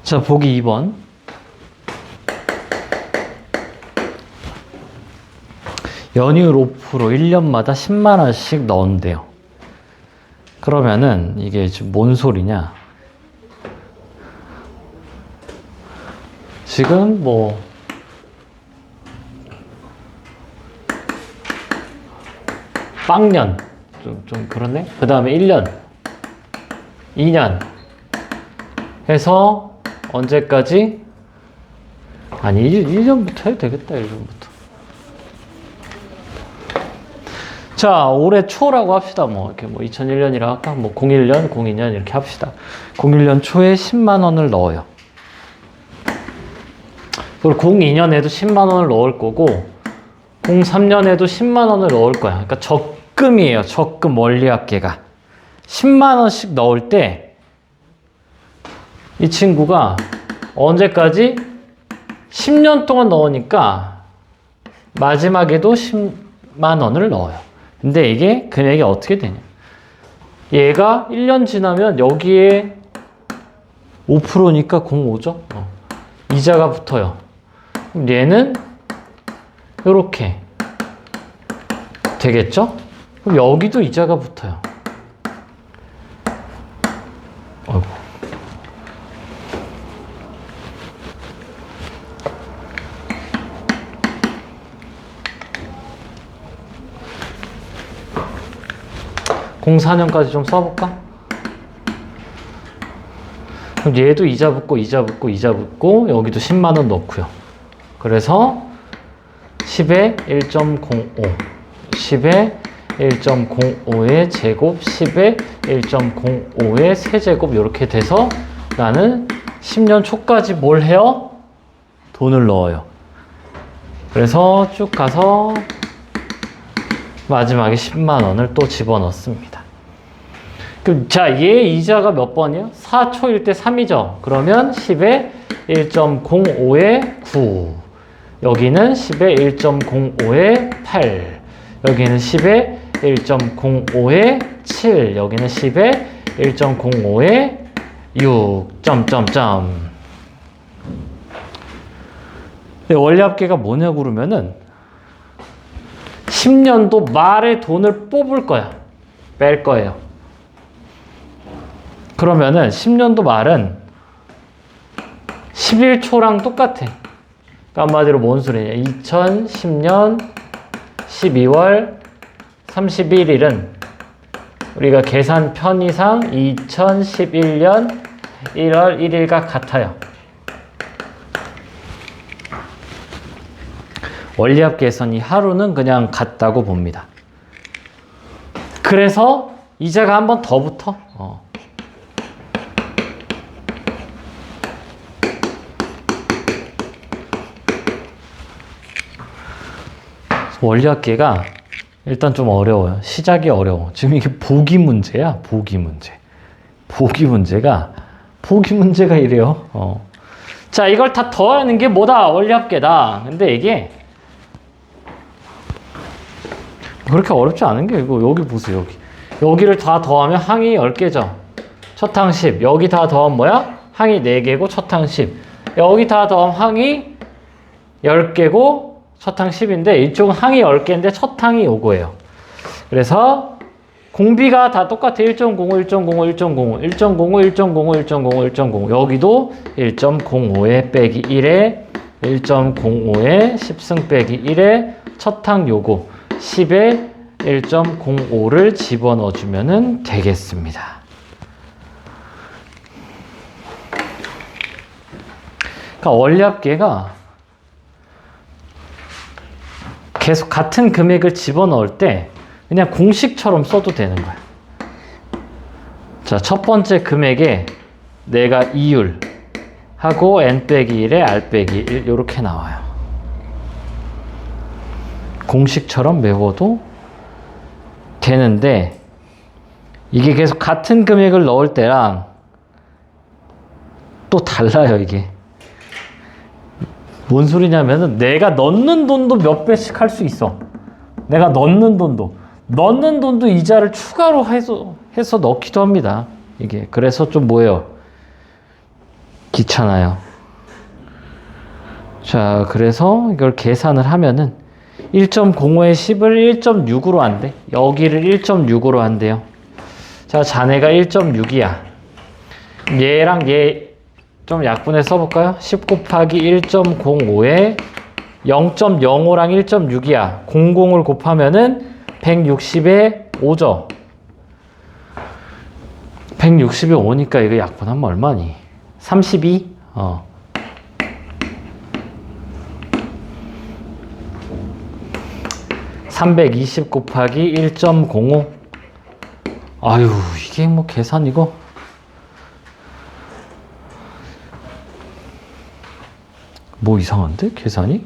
자, 보기 2번. 연이율 5% 1년마다 10만 원씩 넣은대요. 그러면은 이게 지금 뭔 소리냐? 지금 뭐 빵년 좀 그렇네. 그 다음에 1년, 2년 해서 언제까지? 아니 1년부터 해도 되겠다. 1년부터. 자, 올해 초라고 합시다. 뭐 이렇게 뭐 2001년이라 할까? 뭐 01년, 02년 이렇게 합시다. 01년 초에 10만 원을 넣어요. 그리고 02년에도 10만 원을 넣을 거고 03년에도 10만 원을 넣을 거야. 그러니까 적금이에요. 적금 원리합계가 10만 원씩 넣을 때 이 친구가 언제까지? 10년 동안 넣으니까 마지막에도 10만 원을 넣어요. 근데 이게 금액이 어떻게 되냐? 얘가 1년 지나면 여기에 5%니까 05죠? 이자가 붙어요. 그럼 얘는 이렇게 되겠죠? 그럼 여기도 이자가 붙어요. 아이고. (04년까지) 좀 써볼까? 그럼 얘도 이자 붙고 이자 붙고 이자 붙고 여기도 10만 원 넣고요. 그래서 10에 1.05 10에 1.05의 제곱 10에 1.05의 세제곱 이렇게 돼서 나는 10년 초까지 뭘 해요? 돈을 넣어요. 그래서 쭉 가서 마지막에 10만 원을 또 집어넣습니다. 그럼 자, 얘 이자가 몇 번이요? 4초일 때 3이죠. 그러면 10에 1.05에 9 여기는 10에 1.05에 8 여기는 10에 1.05에 7 여기는 10에 1.05에 6 점점점. 원리합계가 뭐냐고 그러면은 10년도 말에 돈을 뽑을 거야. 뺄 거예요. 그러면은 10년도 말은 11초랑 똑같아. 그러니까 한마디로 뭔 소리냐. 2010년 12월 31일은 우리가 계산 편의상 2011년 1월 1일과 같아요. 원리합계에서는 이 하루는 그냥 같다고 봅니다. 그래서 이자가 한 번 더 붙어. 원리합계가 일단 좀 어려워요. 시작이 어려워. 지금 이게 보기 문제야. 보기 문제. 보기 문제가 이래요. 자, 이걸 다 더하는 게 뭐다? 원리합계다. 근데 이게 그렇게 어렵지 않은 게 이거 여기 보세요. 여기를 다 더하면 항이 10개죠. 첫 항 10. 여기 다 더하면 뭐야? 항이 4개고 첫 항 10. 여기 다 더하면 항이 10개고 첫 항 10인데 이쪽은 항이 10개인데 첫 항이 요거예요. 그래서 공비가 다 똑같아. 1.05, 1.05, 1.05, 1.05, 1.05, 1.05, 1.05. 여기도 1.05에 빼기 1에 1.05에 10승 빼기 1에 첫 항 요거 10에 1.05를 집어넣어 주면 되겠습니다. 그러니까 원리합계가 계속 같은 금액을 집어넣을 때 그냥 공식처럼 써도 되는 거야. 자, 첫 번째 금액에 내가 이율 하고 n 빼기 1에 r 빼기 1 이렇게 나와요. 공식처럼 외워도 되는데 이게 계속 같은 금액을 넣을 때랑 또 달라요. 이게 뭔 소리냐면은 내가 넣는 돈도 몇 배씩 할 수 있어. 내가 넣는 돈도 이자를 추가로 해서 넣기도 합니다. 이게 그래서 좀 뭐예요? 귀찮아요. 자, 그래서 이걸 계산을 하면은 1.05에 10을 1.6으로 한대. 여기를 1.6으로 한대요. 자, 자네가 1.6이야. 얘랑 얘 좀 약분해 써볼까요? 10 곱하기 1.05에 0.05랑 1.6이야. 00을 곱하면은 160에 5죠. 160에 5니까 이거 약분하면 얼마니? 32? 320 곱하기 1.05. 아유, 이게 뭐 계산 이거. 뭐 이상한데? 계산이?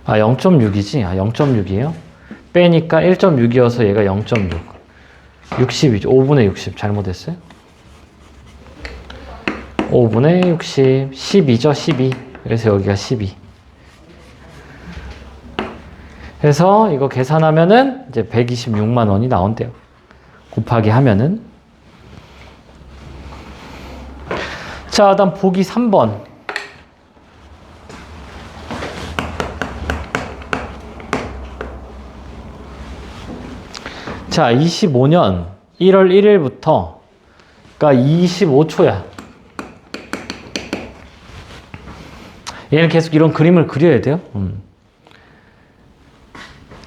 0.6이지? 0.6이에요? 빼니까 1.6이어서 얘가 0.6. 60이죠. 5분의 60. 잘못했어요? 5분의 60. 12죠? 12. 그래서 여기가 12. 그래서 이거 계산하면은 이제 126만 원이 나온대요. 곱하기 하면은. 자, 다음 보기 3번. 자, 25년 1월 1일부터, 그러니까 25초야. 얘는 계속 이런 그림을 그려야 돼요.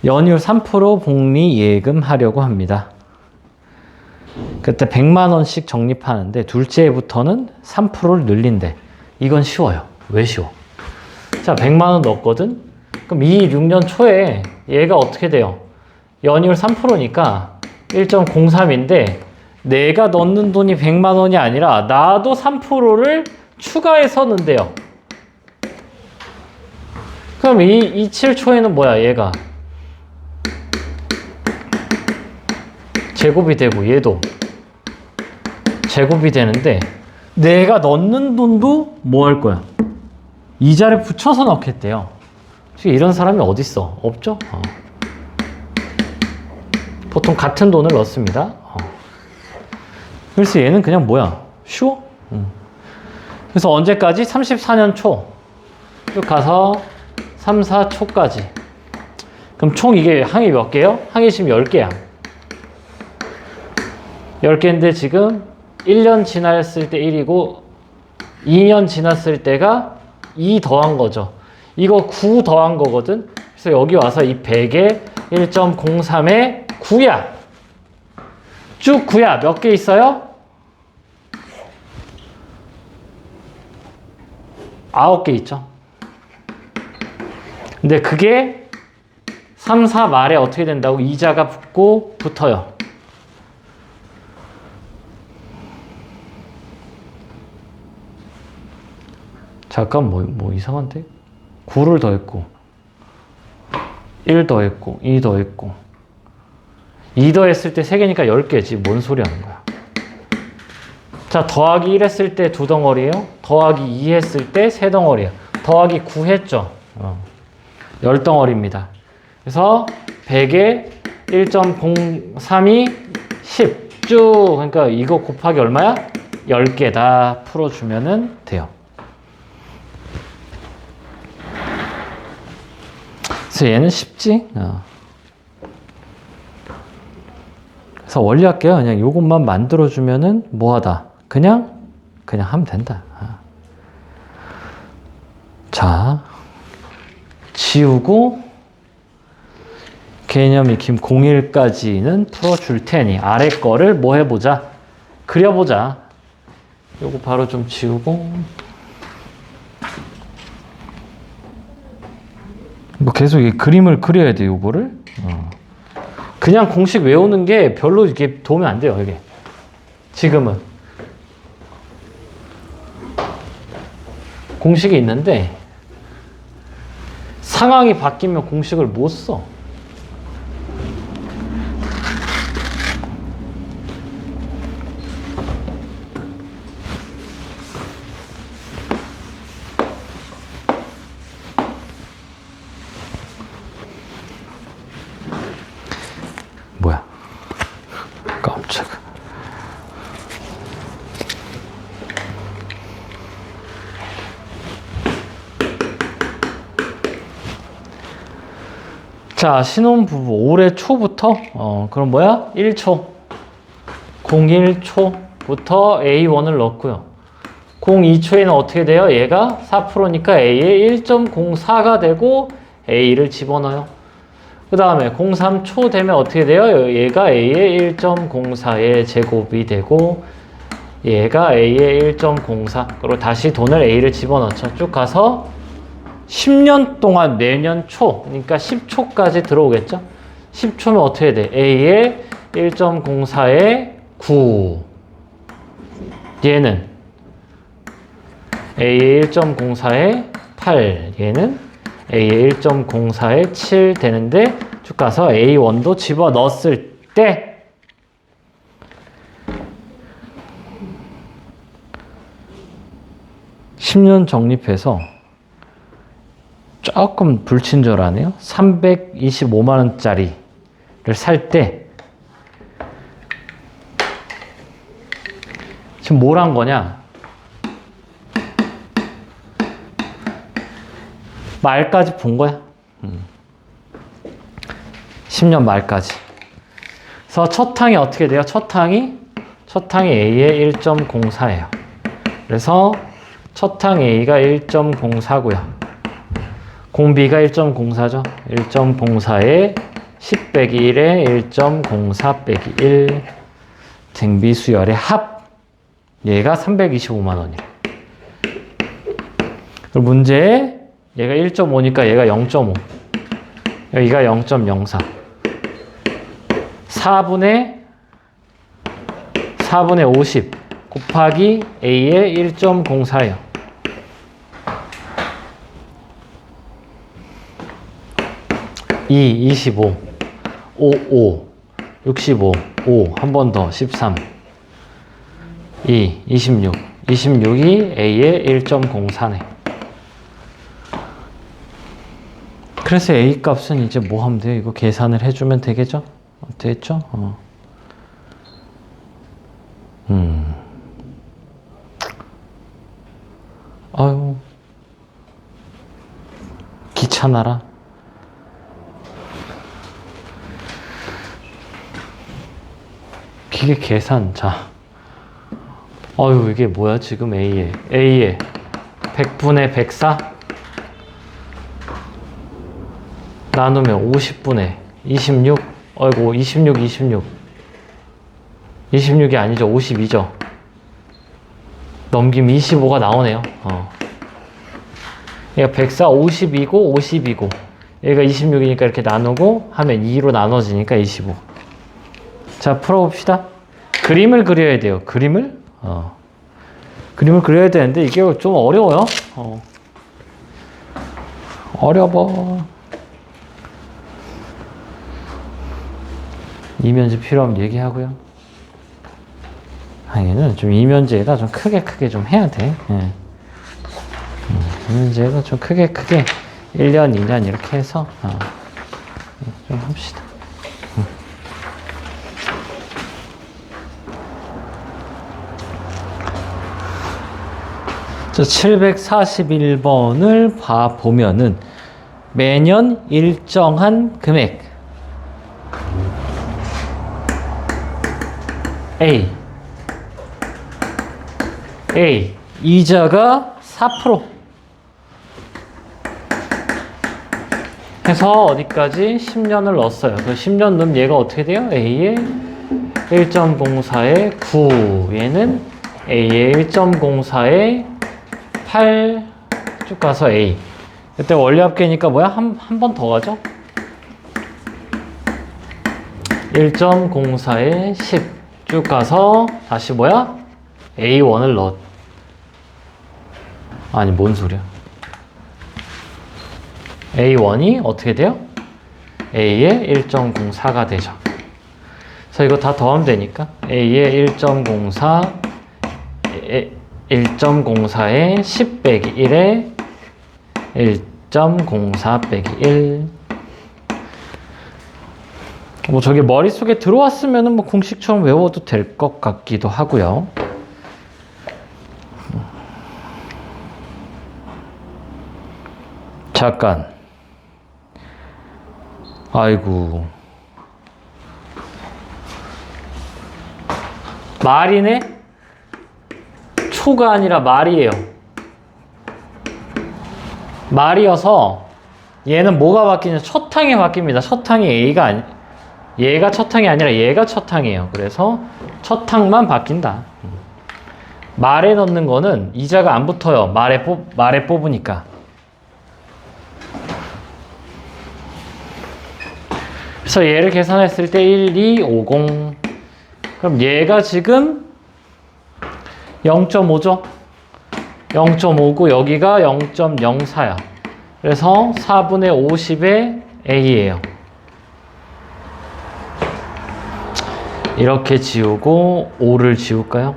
연이율 3% 복리 예금 하려고 합니다. 그때 100만 원씩 적립하는데 둘째 해부터는 3%를 늘린대. 이건 쉬워요. 왜 쉬워? 자, 100만 원 넣었거든? 그럼 26년 초에 얘가 어떻게 돼요? 연이율 3%니까 1.03인데 내가 넣는 돈이 100만 원이 아니라 나도 3%를 추가해서 넣는데요. 그럼 27초에는 뭐야, 얘가? 제곱이 되고 얘도 제곱이 되는데 내가 넣는 돈도 뭐 할 거야? 이자를 붙여서 넣겠대요. 이런 사람이 어딨어? 없죠? 보통 같은 돈을 넣습니다. 그래서 얘는 그냥 뭐야? 쉬워? 그래서 언제까지? 34년 초. 쭉 가서 3, 4초까지. 그럼 총 이게 항이 몇 개요? 항이 지금 10개야. 10개인데 지금 1년 지났을 때 1이고 2년 지났을 때가 2 더한 거죠. 이거 9 더한 거거든. 그래서 여기 와서 이 100에 1.03에 9야. 쭉 9야. 몇 개 있어요? 9개 있죠. 근데 그게 3, 4 말에 어떻게 된다고? 이자가 붙고 붙어요. 잠깐 뭐 이상한데? 9를 더했고 1 더했고 2 더했고 2 더했을 때 3개니까 10개지. 뭔 소리 하는 거야? 자, 더하기 1 했을 때 2덩어리예요. 더하기 2 했을 때 3덩어리예요. 더하기 9 했죠. 10덩어리입니다. 그래서 100에 1.03이 10 쭉. 그러니까 이거 곱하기 얼마야? 10개 다 풀어주면은 돼요. 그래서 얘는 쉽지? 그래서 원리 할게요. 그냥 요것만 만들어주면은 뭐하다? 그냥 하면 된다. 자, 지우고 개념이 김 01까지는 풀어줄 테니 아래 거를 뭐 해보자? 그려보자. 요거 바로 좀 지우고 뭐 계속 이 그림을 그려야 돼, 요거를. 그냥 공식 외우는 게 별로 이렇게 도움이 안 돼요, 이게. 지금은. 공식이 있는데, 상황이 바뀌면 공식을 못 써. 뭐야? 깜짝. 자, 신혼부부 올해 초부터 그럼 뭐야? 1초 01초부터 A1을 넣고요. 02초에는 어떻게 돼요? 얘가 4%니까 A의 1.04가 되고 A를 집어넣어요. 그 다음에 03초 되면 어떻게 돼요? 얘가 A의 1.04의 제곱이 되고 얘가 A의 1.04. 그리고 다시 돈을 A를 집어넣죠. 쭉 가서 10년 동안 매년 초, 그러니까 10초까지 들어오겠죠? 10초면 어떻게 돼? A의 1.04의 9. 얘는 A의 1.04의 8. 얘는 A의 1.04의 7 되는데 쭉 가서 A1도 집어넣었을 때 10년 적립해서 조금 불친절하네요. 325만 원짜리를 살 때 지금 뭘 한 거냐? 말까지 본 거야. 10년 말까지. 그래서 첫 항이 어떻게 돼요? 첫 항이 A의 1.04예요. 그래서 첫 항 A가 1.04고요. 공비가 1.04죠. 1.04에 10 빼기 1에 1.04 빼기 1 등비수열의 합. 얘가 325만 원이에요. 그리고 문제에 얘가 1.5니까 얘가 0.5. 여기가 0.04. 4분의 50 곱하기 A의 1.04예요. 2, 25, 5, 65, 5, 한 번 더, 13, 2, 26. 26이 A의 1.04네. 그래서 A 값은 이제 뭐 하면 돼요? 이거 계산을 해주면 되겠죠? 됐죠? 아유, 귀찮아라. 기계 계산. 자, 어휴, 이게 뭐야 지금 A에 100분의 104 나누면 50분의 26. 어이구, 26이 아니죠. 52죠. 넘기면 25가 나오네요. 얘가 104, 50이고 50이고 얘가 26이니까 이렇게 나누고 하면 2로 나눠지니까 25. 자, 풀어봅시다. 그림을 그려야 돼요. 그림을 그려야 되는데 이게 좀 어려워요. 어려워. 이면지 필요하면 얘기하고요. 얘는 좀 이면지에다 좀 크게 좀 해야 돼. 예. 이면지에다 좀 크게 1년, 2년 이렇게 해서 좀 합시다. 자, 741번을 봐보면은 매년 일정한 금액 A 이자가 4% 해서 어디까지 10년을 넣었어요. 그 10년 넣으면 얘가 어떻게 돼요? A의 1.04에 9 얘는 A의 1.04에 8 쭉 가서 A. 이때 원리합계니까 뭐야? 한 번 더 가죠? 1.04에 10 쭉 가서 다시 뭐야? A1을 넣었. 아니, 뭔 소리야? A1이 어떻게 돼요? A의 1.04가 되죠. 그래서 이거 다 더하면 되니까 A의 1.04에 10 빼기 1에 1.04 빼기 1. 뭐 저게 머릿속에 들어왔으면 뭐 공식처럼 외워도 될 것 같기도 하고요. 잠깐. 아이고. 말이네? 초가 아니라 말이에요. 말이어서 얘는 뭐가 바뀌냐? 첫 항이 바뀝니다. 첫 항이 A가 아니, 얘가 첫 항이 아니라 얘가 첫 항이에요. 그래서 첫 항만 바뀐다. 말에 넣는 거는 이자가 안 붙어요. 말에 뽑으니까. 그래서 얘를 계산했을 때 1, 2, 50. 그럼 얘가 지금 0.5죠? 0.5고 여기가 0.04야. 그래서 4분의 50의 A예요. 이렇게 지우고 5를 지울까요?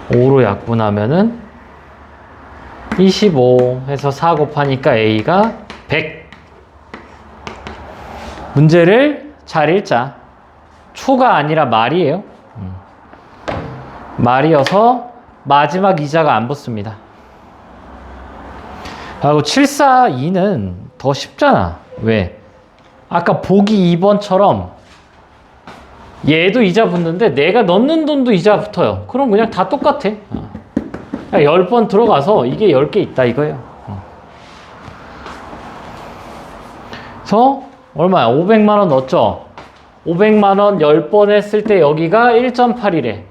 5로 약분하면은 25 해서 4 곱하니까 A가 100. 문제를 잘 읽자. 초가 아니라 말이에요. 말이어서 마지막 이자가 안 붙습니다. 그리고 742는 더 쉽잖아. 왜? 아까 보기 2번처럼 얘도 이자 붙는데 내가 넣는 돈도 이자 붙어요. 그럼 그냥 다 똑같아. 그냥 10번 들어가서 이게 10개 있다 이거예요. 그래서 얼마야? 500만 원 넣었죠? 500만 원 10번 했을 때 여기가 1.8이래.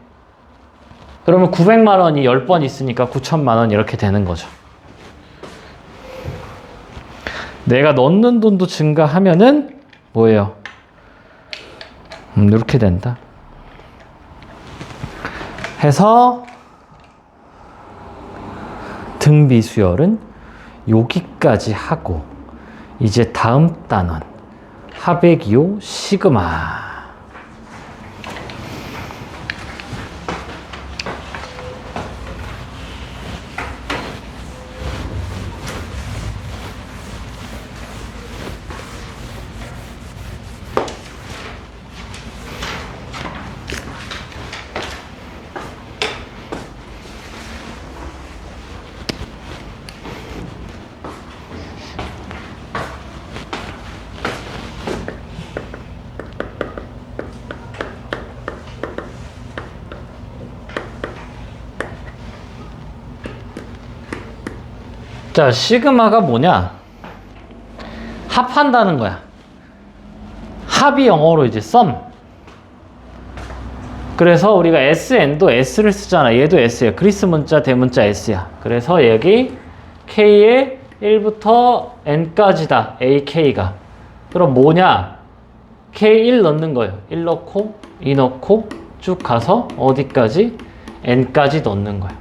그러면 900만 원이 10번 있으니까 9천만 원 이렇게 되는 거죠. 내가 넣는 돈도 증가하면은 뭐예요? 이렇게 된다. 해서 등비 수열은 여기까지 하고 이제 다음 단원 하백이오 시그마. 자, 시그마가 뭐냐? 합한다는 거야. 합이 영어로 이제 sum. 그래서 우리가 SN도 S를 쓰잖아. 얘도 S야. 그리스 문자, 대문자 S야. 그래서 여기 K의 1부터 N까지다. AK가. 그럼 뭐냐? K1 넣는 거예요. 1 넣고, 2 넣고, 쭉 가서 어디까지? N까지 넣는 거야.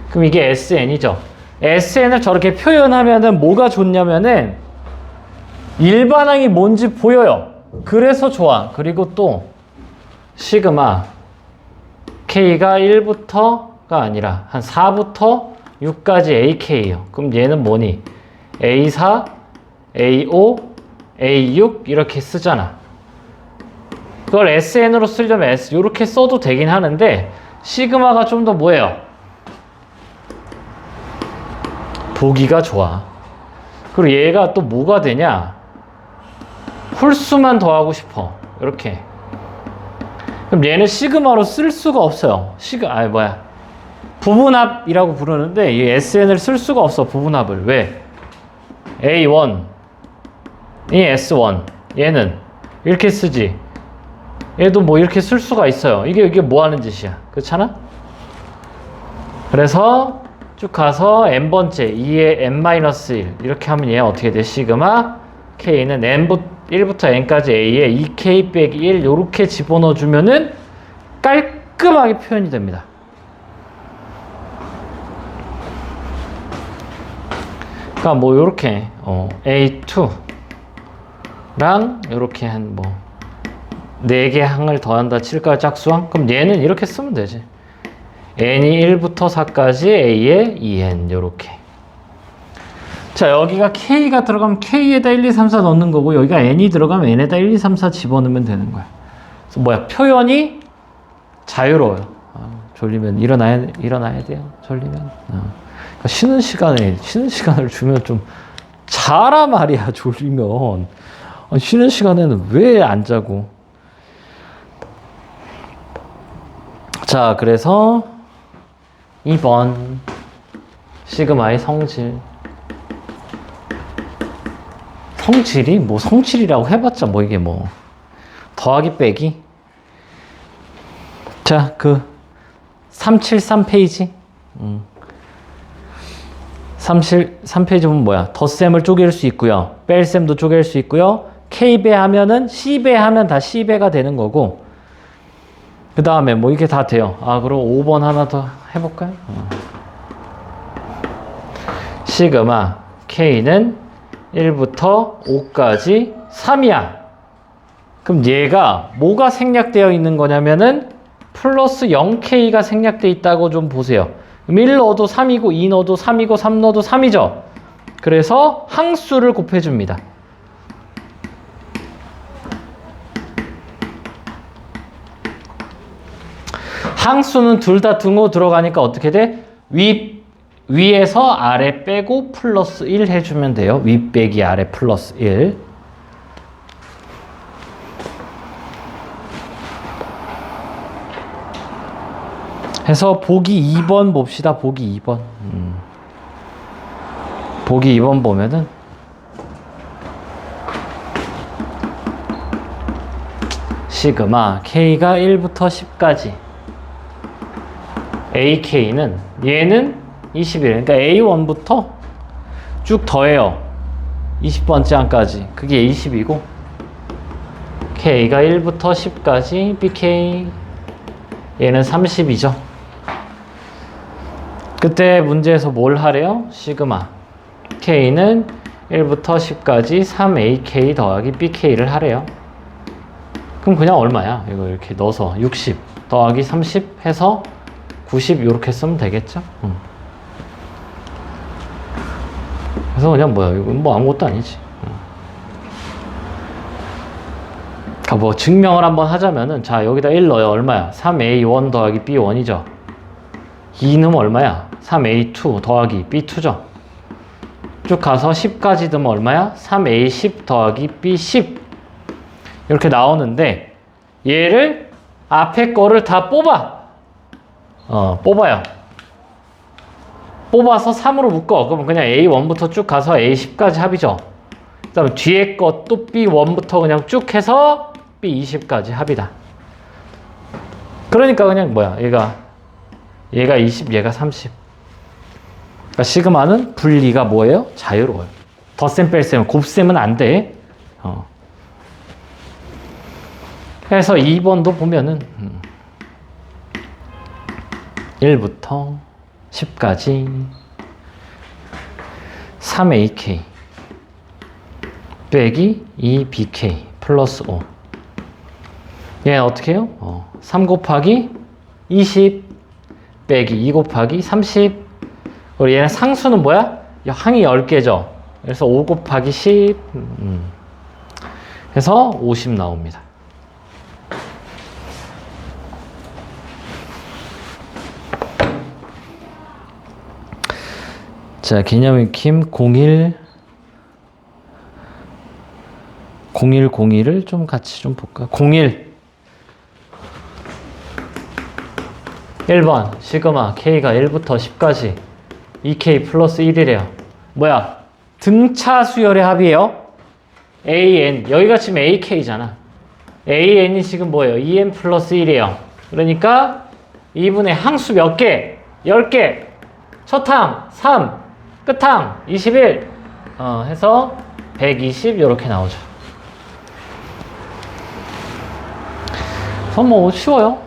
그럼 이게 SN이죠. SN을 저렇게 표현하면은 뭐가 좋냐면은 일반항이 뭔지 보여요. 그래서 좋아. 그리고 또 시그마 K가 1부터가 아니라 한 4부터 6까지 AK예요. 그럼 얘는 뭐니? A4, A5, A6 이렇게 쓰잖아. 그걸 SN으로 쓰려면 S 이렇게 써도 되긴 하는데 시그마가 좀 더 뭐예요? 보기가 좋아. 그리고 얘가 또 뭐가 되냐? 홀수만 더하고 싶어. 이렇게. 그럼 얘는 시그마로 쓸 수가 없어요. 부분합이라고 부르는데 이 SN을 쓸 수가 없어. 부분합을. 왜? A1 이 S1 얘는 이렇게 쓰지. 얘도 뭐 이렇게 쓸 수가 있어요. 이게 뭐 하는 짓이야. 그렇잖아? 그래서 쭉 가서 n번째 2의 n-1 이렇게 하면 얘 어떻게 돼? 시그마 k는 1부터 n까지 a에 2k 빼기 1 요렇게 집어넣어 주면은 깔끔하게 표현이 됩니다. 그러니까 뭐 요렇게 a2랑 요렇게 한 뭐 4개 항을 더한다 칠까요? 짝수항? 그럼 얘는 이렇게 쓰면 되지. n이 1부터 4까지 a에 2n 요렇게. 자, 여기가 k가 들어가면 k에다 1, 2, 3, 4 넣는 거고 여기가 n이 들어가면 n에다 1, 2, 3, 4 집어넣으면 되는 거야. 그래서 뭐야? 표현이 자유로워요. 졸리면 일어나야 돼요. 졸리면. 그러니까 쉬는 시간을 주면 좀 자라 말이야, 졸리면. 쉬는 시간에는 왜 안 자고. 자, 그래서 2번 시그마의 성질. 성질이 뭐 성질이라고 해봤자 뭐 이게 뭐 더하기 빼기. 자, 그 373페이지 3페이지 보면 뭐야? 덧셈을 쪼갤 수 있고요, 뺄셈도 쪼갤 수 있고요, K배 하면은 C배 하면 다 C배가 되는 거고, 그 다음에 뭐 이게 다 돼요. 그럼 5번 하나 더 해볼까요? 시그마 K는 1부터 5까지 3이야. 그럼 얘가 뭐가 생략되어 있는 거냐면은 플러스 0K가 생략되어 있다고 좀 보세요. 그럼 1 넣어도 3이고 2 넣어도 3이고 3 넣어도 3이죠. 그래서 항수를 곱해줍니다. 항수는 둘 다 등호 들어가니까 어떻게 돼? 위에서 아래 빼고 플러스 1 해주면 돼요. 위 빼기 아래 플러스 1. 해서 보기 2번 봅시다. 보기 2번. 보기 2번 보면은 시그마 K가 1부터 10까지 AK는 얘는 21. 그러니까 A1부터 쭉 더해요. 20번째 항까지. 그게 20이고 K가 1부터 10까지 BK 얘는 30이죠. 그때 문제에서 뭘 하래요? 시그마 K는 1부터 10까지 3AK 더하기 BK를 하래요. 그럼 그냥 얼마야? 이거 이렇게 넣어서 60 더하기 30 해서 90 이렇게 쓰면 되겠죠? 그래서 그냥 뭐야, 이건 뭐 아무것도 아니지. 그러니까 뭐 증명을 한번 하자면은, 자, 여기다 1 넣어요. 얼마야? 3A1 더하기 B1이죠. 2 넣으면 얼마야? 3A2 더하기 B2죠. 쭉 가서 10까지 넣으면 얼마야? 3A10 더하기 B10. 이렇게 나오는데, 얘를 앞에 거를 다 뽑아. 뽑아요. 뽑아서 3으로 묶어. 그러면 그냥 A1부터 쭉 가서 A10까지 합이죠. 그 다음에 뒤에 거 또 B1부터 그냥 쭉 해서 B20까지 합이다. 그러니까 그냥 뭐야, 얘가 20, 얘가 30. 그러니까 시그마는 분리가 뭐예요? 자유로워요. 덧셈 뺄셈, 곱셈은 안 돼. 그래서 2번도 보면은 1부터 10까지 3AK 빼기 2BK 플러스 5. 얘는 어떻게 해요? 3 곱하기 20 빼기 2 곱하기 30. 그리고 얘는 상수는 뭐야? 항이 10개죠. 그래서 5 곱하기 10 해서 50 나옵니다. 자, 개념 익힘 0101을 좀 같이 좀 볼까? 1번 시그마 K가 1부터 10까지 2K 플러스 1이래요. 뭐야? 등차 수열의 합이에요. AN, 여기가 지금 AK잖아. AN이 지금 뭐예요? 2N 플러스 1이에요. 그러니까 2분의 항수 몇 개? 10개. 첫항 3, 끝항 21 해서 120 이렇게 나오죠. 그럼 뭐 쉬워요.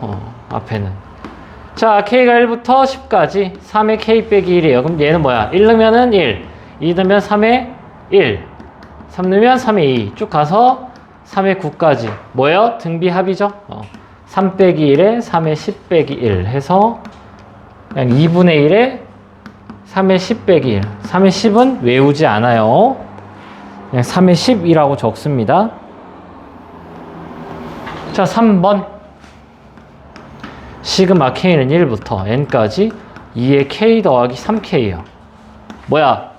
앞에는. 자, K가 1부터 10까지 3의 K 빼기 1이에요. 그럼 얘는 뭐야? 1 넣으면은 1, 2 넣으면 3의 1, 3 넣으면 3의 2 쭉 가서 3의 9까지 뭐예요? 등비합이죠. 3 빼기 1에 3의 10 빼기 1 해서 그냥 2분의 1에 3의 10 빼기 1. 3의 10은 외우지 않아요. 그냥 3의 10이라고 적습니다. 자, 3번. 시그마 K는 1부터 N까지 2의 K 더하기 3K예요. 뭐야?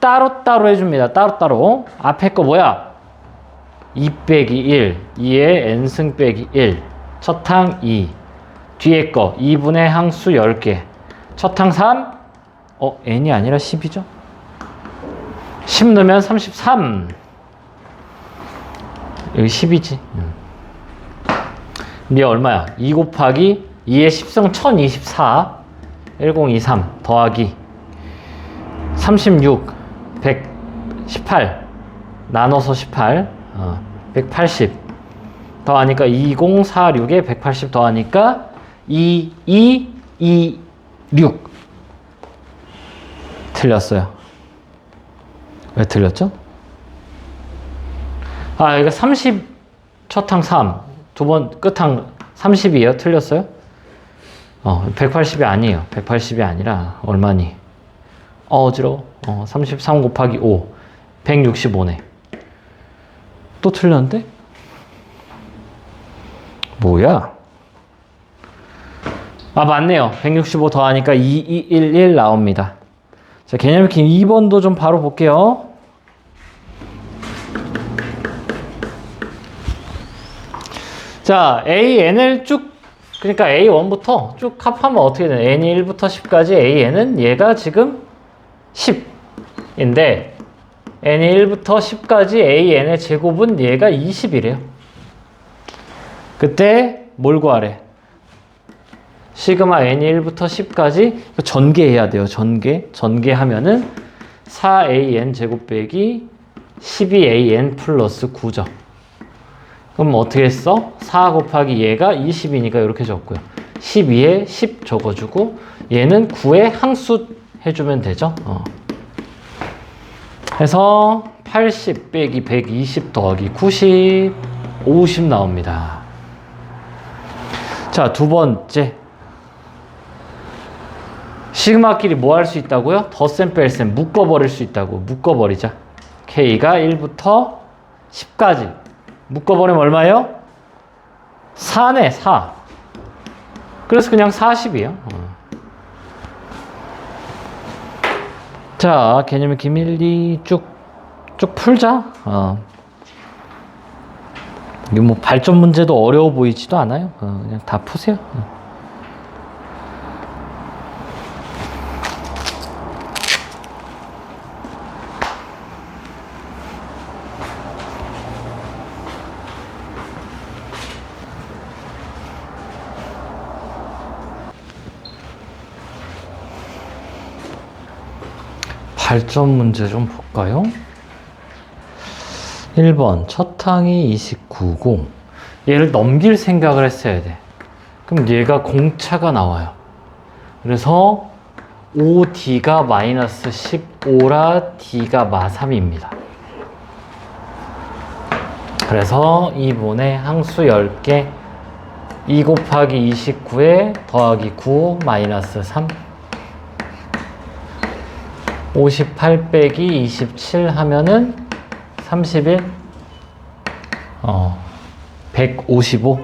따로따로 해줍니다. 따로따로. 앞에 거 뭐야? 2 빼기 1. 2에 n승 빼기 1. 첫 항 2. 뒤에 거 2분의 항수 10개. 첫 항 3. n이 아니라 10이죠? 10 넣으면 33. 여기 10이지. 이게 얼마야? 2 곱하기 2의 10승 1024. 1023 더하기 36 118 나눠서 18 180 더하니까 2046에 180 더하니까 2226 틀렸어요. 왜 틀렸죠? 여기가 30 첫항 3 두 번 끝항 30이에요. 틀렸어요? 180이 아니에요. 180이 아니라 얼마니? 어지러워. 33 곱하기 5 165네. 또 틀렸는데? 뭐야? 맞네요. 165 더하니까 2211 나옵니다. 자, 개념 긴 2번도 좀 바로 볼게요. 자, AN을 그러니까 A1부터 쭉 합하면 어떻게 되나? N이 1부터 10까지 AN은 얘가 지금 10인데, N이 1부터 10까지 AN의 제곱은 얘가 20이래요. 그때 뭘 구하래? 시그마 N이 1부터 10까지 전개해야 돼요. 전개하면은 4AN 제곱 빼기 12AN 플러스 9죠. 그럼 어떻게 했어? 4 곱하기 얘가 20이니까 이렇게 적고요. 12에 10 적어주고 얘는 9의 항수 해주면 되죠. 해서 80 빼기 120 더하기 90 50 나옵니다. 자, 두 번째. 시그마끼리 뭐 할 수 있다고요? 덧셈 뺄셈 묶어버릴 수 있다고. 묶어버리자. K가 1부터 10까지 묶어버리면 얼마예요? 4네, 4. 그래서 그냥 40이에요. 자, 개념의 기밀리 쭉 풀자. 이게 뭐 발전 문제도 어려워 보이지도 않아요. 그냥 다 푸세요. 8점 문제 좀 볼까요? 1번 첫 항이 29고 얘를 넘길 생각을 했어야 돼. 그럼 얘가 공차가 나와요. 그래서 5D가 마이너스 15라 D가 마3입니다. 그래서 2분의 항수 10개 2 곱하기 29에 더하기 9 마이너스 3 58 빼기 27 하면은 31 155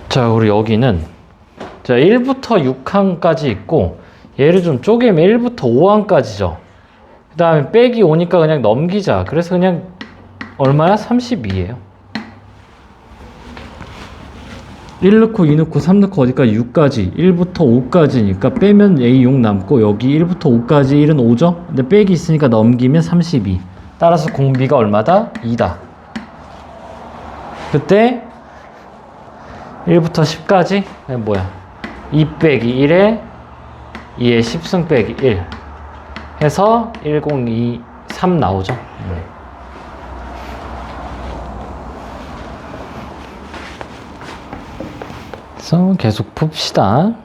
자, 우리 여기는 자 1부터 6항까지 있고 얘를 좀 쪼개면 1부터 5항까지죠. 그 다음에 빼기 5니까 그냥 넘기자. 그래서 그냥 얼마야? 32예요. 1 넣고 2 넣고 3 넣고 어디까지? 6까지 1부터 5까지니까 빼면 A6 남고 여기 1부터 5까지 1은 5죠? 근데 빼기 있으니까 넘기면 32. 따라서 공비가 얼마다? 2다. 그때 1부터 10까지 뭐야? 2 빼기 1에 2에 10승 빼기 1 해서 1023 나오죠. 그래서 계속 풉시다.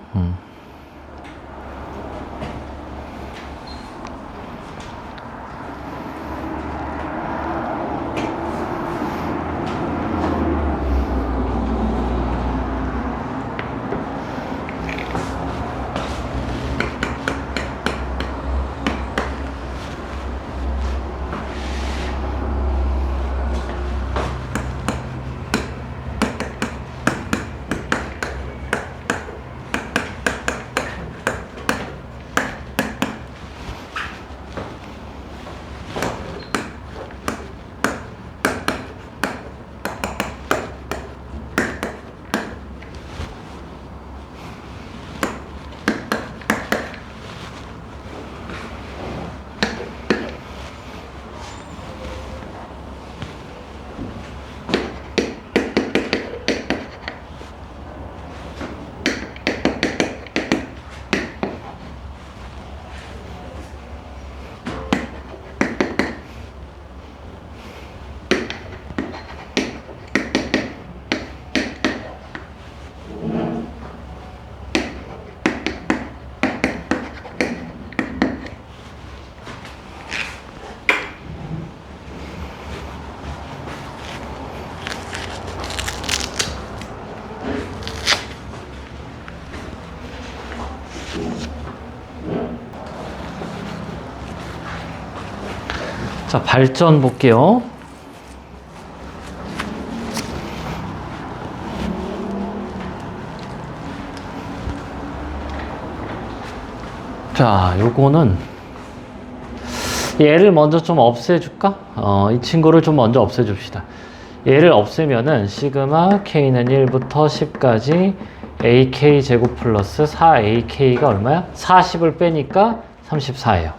자, 발전 볼게요. 자, 요거는 얘를 먼저 좀 없애줄까? 이 친구를 좀 먼저 없애줍시다. 얘를 없애면은 시그마 k는 1부터 10까지 ak 제곱 플러스 4ak가 얼마야? 40을 빼니까 34예요.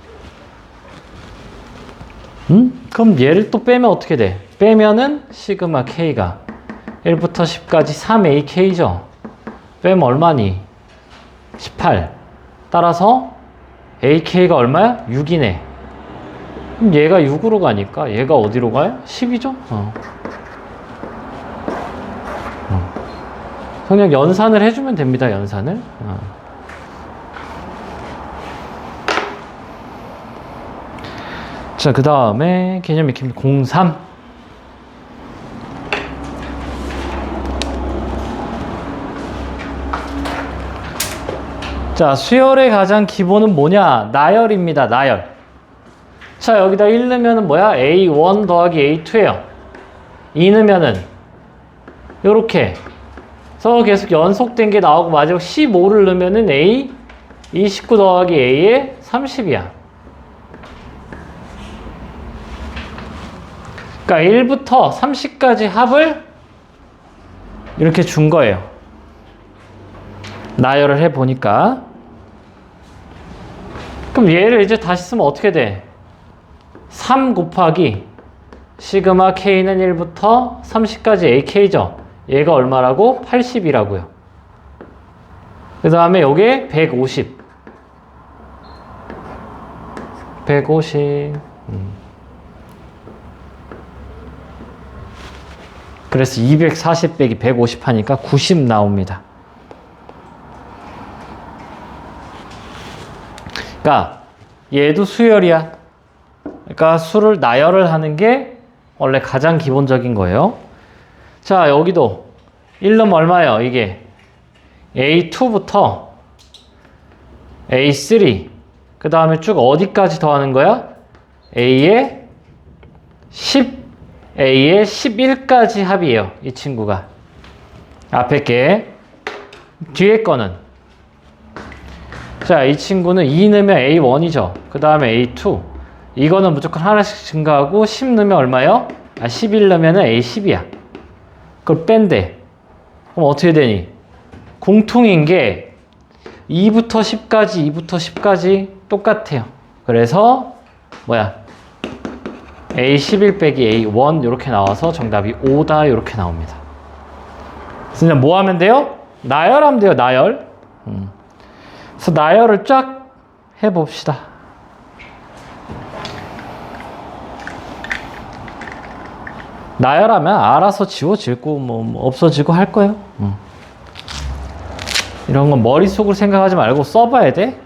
그럼 얘를 또 빼면 어떻게 돼? 빼면은 시그마 k가 1부터 10까지 3ak죠? 빼면 얼마니? 18. 따라서 ak가 얼마야? 6이네. 그럼 얘가 6으로 가니까 얘가 어디로 가요? 10이죠? 그냥 연산을 해주면 됩니다. 연산을. 자, 그 다음에 개념 익힘 03. 자, 수열의 가장 기본은 뭐냐? 나열입니다. 나열. 자, 여기다 1 넣으면 뭐야? A1 더하기 A2예요. 2 넣으면은 요렇게 그래서 계속 연속된 게 나오고 마지막 15를 넣으면은 A 29 더하기 A의 30이야. 그러니까 1부터 30까지 합을 이렇게 준 거예요. 나열을 해보니까. 그럼 얘를 이제 다시 쓰면 어떻게 돼? 3 곱하기 시그마 K는 1부터 30까지 AK죠. 얘가 얼마라고? 80이라고요. 그 다음에 요게 150. 150. 그래서 240 빼기 150 하니까 90 나옵니다. 그러니까 얘도 수열이야. 그러니까 수를 나열을 하는 게 원래 가장 기본적인 거예요. 자, 여기도 1 넣으면 얼마예요? 이게 A2부터 A3 그 다음에 쭉 어디까지 더하는 거야? A의 10 A의 11까지 합이에요. 이 친구가. 앞에 게 뒤에 거는 자, 이 친구는 2 넣으면 A1이죠. 그 다음에 A2 이거는 무조건 하나씩 증가하고 10 넣으면 얼마예요? 11 넣으면 A10이야. 그걸 뺀대. 그럼 어떻게 되니? 공통인 게 2부터 10까지 2부터 10까지 똑같아요. 그래서 뭐야? A11 빼기 A1 이렇게 나와서 정답이 5다 이렇게 나옵니다. 그래서 뭐 하면 돼요? 나열하면 돼요. 나열. 그래서 나열을 쫙 해봅시다. 나열하면 알아서 지워지고 뭐 없어지고 할 거예요. 이런 건 머릿속으로 생각하지 말고 써봐야 돼.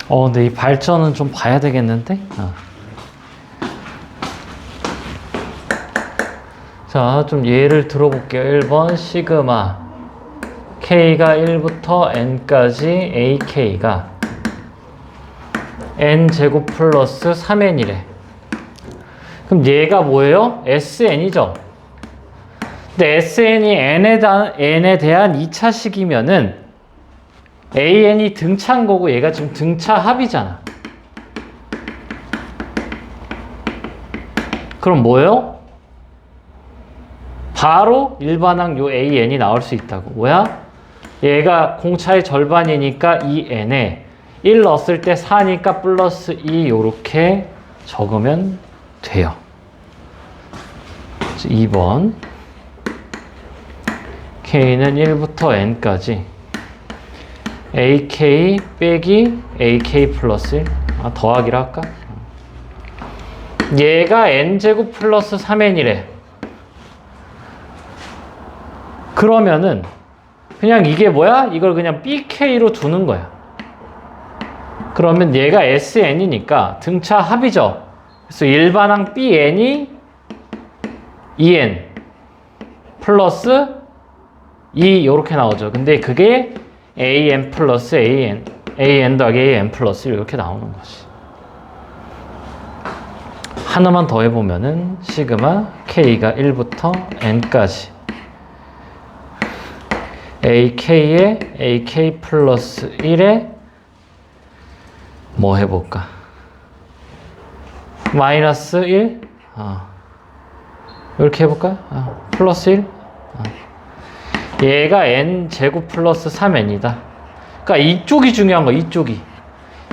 근데 이 발전은 좀 봐야 되겠는데? 자, 좀 예를 들어볼게요. 1번 시그마 K가 1부터 N까지 AK가 N제곱 플러스 3N이래. 그럼 얘가 뭐예요? SN이죠? 근데 SN이 N에 대한 2차식이면은 AN이 등차인 거고 얘가 지금 등차 합이잖아. 그럼 뭐예요? 바로 일반항 요 AN이 나올 수 있다고. 뭐야? 얘가 공차의 절반이니까 2N에 1 넣었을 때 4니까 플러스 2 요렇게 적으면 돼요. 2번 K는 1부터 N까지 AK 빼기 AK 플러스 1 더하기를 할까? 얘가 N제곱 플러스 3N이래. 그러면은 그냥 이게 뭐야? 이걸 그냥 BK로 두는 거야. 그러면 얘가 SN이니까 등차 합이죠. 그래서 일반항 BN이 EN 플러스 2 요렇게 나오죠. 근데 그게 an 플러스 an 더하기 an 플러스 이렇게 나오는 거지. 하나만 더 해보면은 시그마 k가 1부터 n까지 ak에 ak 플러스 1에 뭐 해볼까? 마이너스 1? 이렇게 해볼까요? 플러스 1? 얘가 n 제곱 플러스 3n이다. 그러니까 이쪽이 중요한 거야.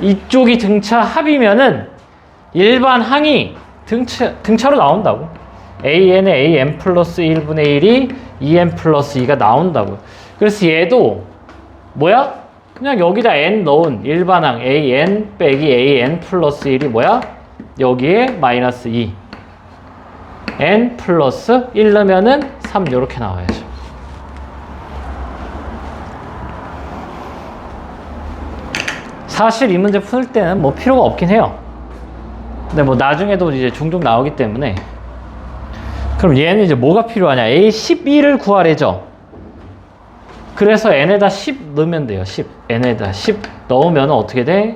이쪽이 등차 합이면은 일반 항이 등차로 나온다고. an에 an 플러스 1분의 1이 2n 플러스 2가 나온다고. 그래서 얘도 뭐야? 그냥 여기다 n 넣은 일반항 an 빼기 an 플러스 1이 뭐야? 여기에 마이너스 2 n 플러스 1 넣으면은 3 이렇게 나와야죠. 사실 이 문제 풀 때는 뭐 필요가 없긴 해요. 근데 뭐 나중에도 이제 종종 나오기 때문에. 그럼 얘는 이제 뭐가 필요하냐? A12를 구하래죠. 그래서 n에다 10 넣으면 돼요. 10. n에다 10 넣으면 어떻게 돼?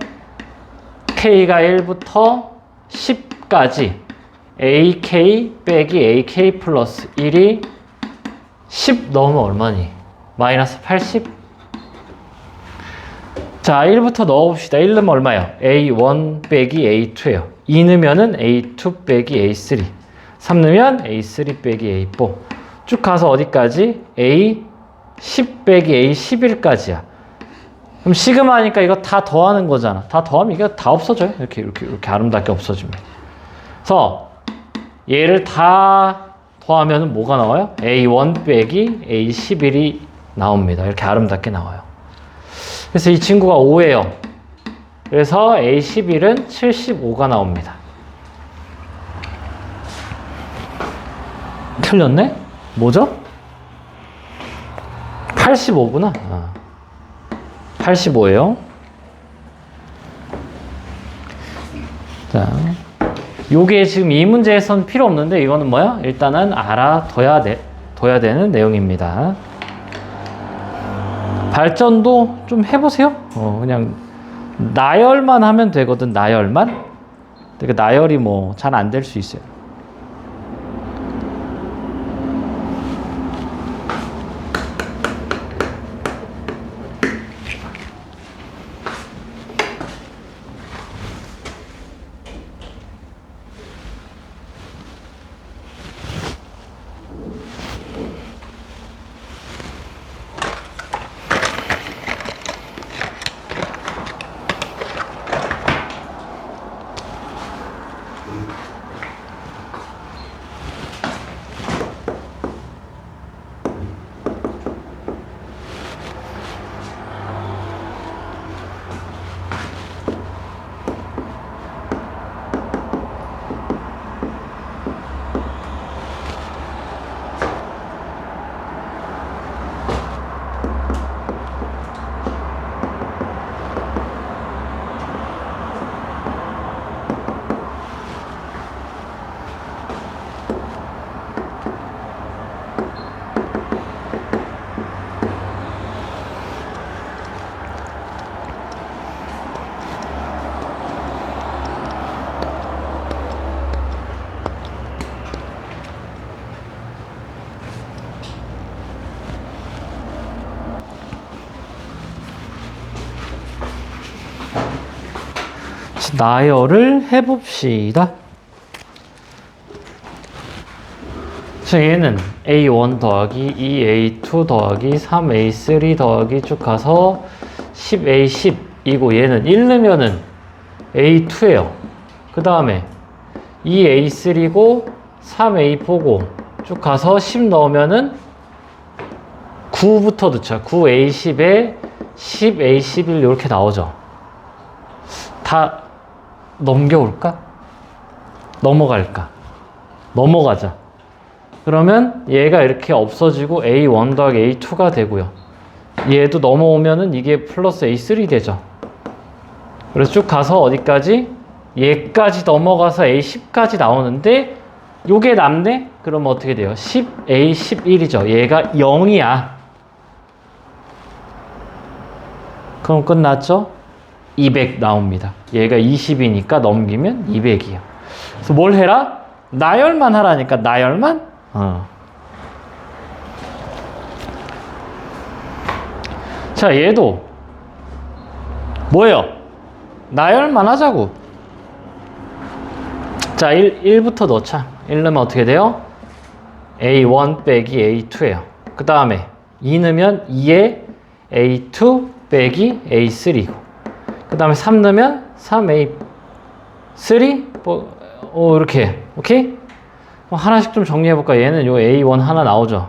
k가 1부터 10까지 ak 빼기 ak 플러스 1이 10 넣으면 얼마니? 마이너스 80? 자, 1부터 넣어봅시다. 1 넣으면 얼마예요? a1 빼기 a2예요. 2 넣으면은 a2 빼기 a3. 3 넣으면 a3 빼기 a4. 쭉 가서 어디까지? a10 빼기 a11까지야. 그럼 시그마니까 이거 다 더하는 거잖아. 다 더하면 이거 다 없어져요. 이렇게 아름답게 없어지면. 그래서 얘를 다 더하면 뭐가 나와요? a1 빼기 a11이 나옵니다. 이렇게 아름답게 나와요. 그래서 이 친구가 5예요. 그래서 A11은 75가 나옵니다. 틀렸네? 뭐죠? 85구나. 85예요. 자, 요게 지금 이 문제에서는 필요 없는데 이거는 뭐야? 일단은 알아둬야 되는 내용입니다. 발전도 좀 해보세요. 그냥 나열만 하면 되거든. 나열만. 그러니까 나열이 뭐 잘 안 될 수 있어요. 나열을 해봅시다. 자, 얘는 A1 더하기 2A2 더하기 3A3 더하기 쭉 가서 10A10이고 얘는 1 넣으면은 A2예요. 그 다음에 2A3고 3A4고 쭉 가서 10 넣으면은 9부터 넣자. 9A10에 10A11 이렇게 나오죠. 다 넘겨올까? 넘어갈까? 넘어가자. 그러면 얘가 이렇게 없어지고 A1 더하기 A2가 되고요. 얘도 넘어오면은 이게 플러스 A3 되죠. 그래서 쭉 가서 어디까지? 얘까지 넘어가서 A10까지 나오는데 요게 남네? 그러면 어떻게 돼요? 10A11이죠. 얘가 0이야. 그럼 끝났죠? 200 나옵니다. 얘가 20이니까 넘기면 200이요. 그래서 뭘 해라? 나열만 하라니까, 나열만? 자, 얘도 뭐예요? 나열만 하자고. 자, 1부터 넣자. 1 넣으면 어떻게 돼요? A1 빼기 A2예요. 그 다음에 2 넣으면 2에 A2 빼기 A3고, 그 다음에 3 넣으면 3A3 이렇게. 오케이? 하나씩 좀 정리해볼까? 얘는 요 A1 하나 나오죠.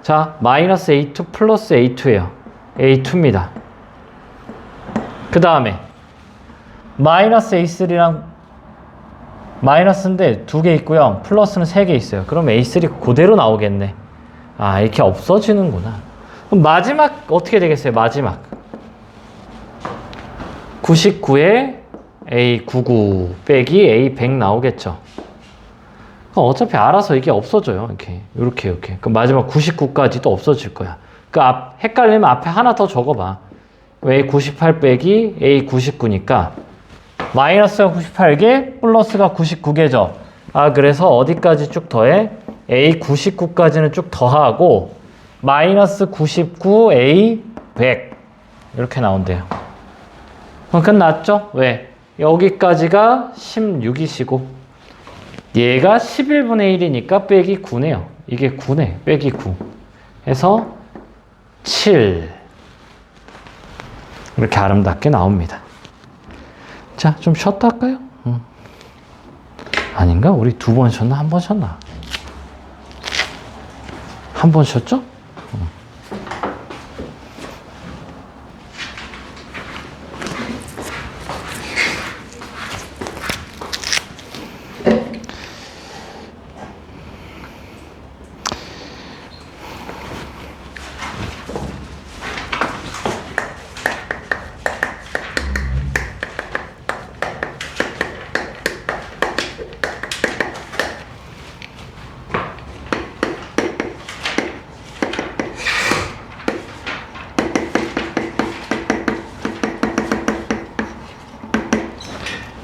자, 마이너스 A2 플러스 A2예요. A2입니다. 그 다음에 마이너스 A3랑 마이너스인데 2개 있고요. 플러스는 3개 있어요. 그럼 A3 그대로 나오겠네. 아, 이렇게 없어지는구나. 그럼 마지막 어떻게 되겠어요? 마지막 99에 A99 빼기 A100 나오겠죠. 그럼 어차피 알아서 이게 없어져요. 이렇게. 그럼 마지막 99까지도 없어질 거야. 헷갈리면 앞에 하나 더 적어봐. A98 빼기 A99니까 마이너스가 98개, 플러스가 99개죠. 아, 그래서 어디까지 쭉 더해? A99까지는 쭉 더하고 마이너스 99 A100 이렇게 나온대요. 그럼 끝났죠? 왜? 여기까지가 16이시고 얘가 11분의 1이니까 빼기 9네요. 이게 9네. 빼기 9 해서 7 이렇게 아름답게 나옵니다. 자, 좀 쉬었다 할까요? 아닌가? 우리 2번 쉬었나? 1번 쉬었나? 1번 쉬었죠?